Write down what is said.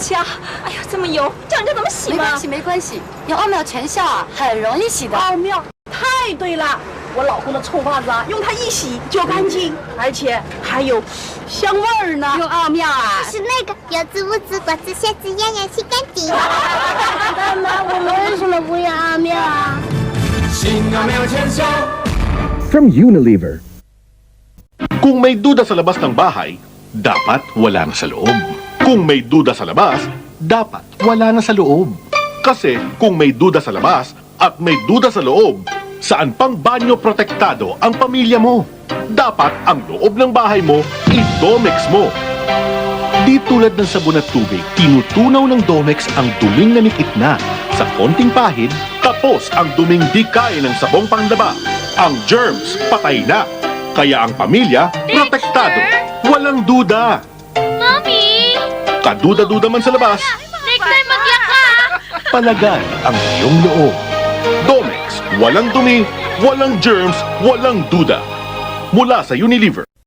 掐！哎呀，这么油，这样你怎么洗嘛？没关系，用奥妙全效啊，很容易洗的。奥妙，太对了！我老公的臭袜子啊，用它一洗就干净，而且还有香味儿呢。用奥妙啊，是那个有滋无滋、果汁、蟹汁、样样洗干净。妈妈，我们为什么不用奥妙啊？新奥妙全效 from Unilever. Kung may duda sa labas ng bahay, dapat wala na sa loob. Kung may duda sa labas, dapat wala na sa loob. Kasi kung may duda sa labas at may duda sa loob, saan pang banyo protektado ang pamilya mo? Dapat ang loob ng bahay mo, i-Domex mo. Di tulad ng sabon at tubig, tinutunaw ng Domex ang duming nanikit na. Sa konting pahid, tapos ang duming di kaya ng sabong panglaba. Ang germs, patay na. Kaya ang pamilya, protektado. Walang duda. Mommy! Kaduda-duda man sa labas, Next time magyaka! palagay ang iyong loob. Domex, walang dumi, walang germs, walang duda. Mula sa Unilever.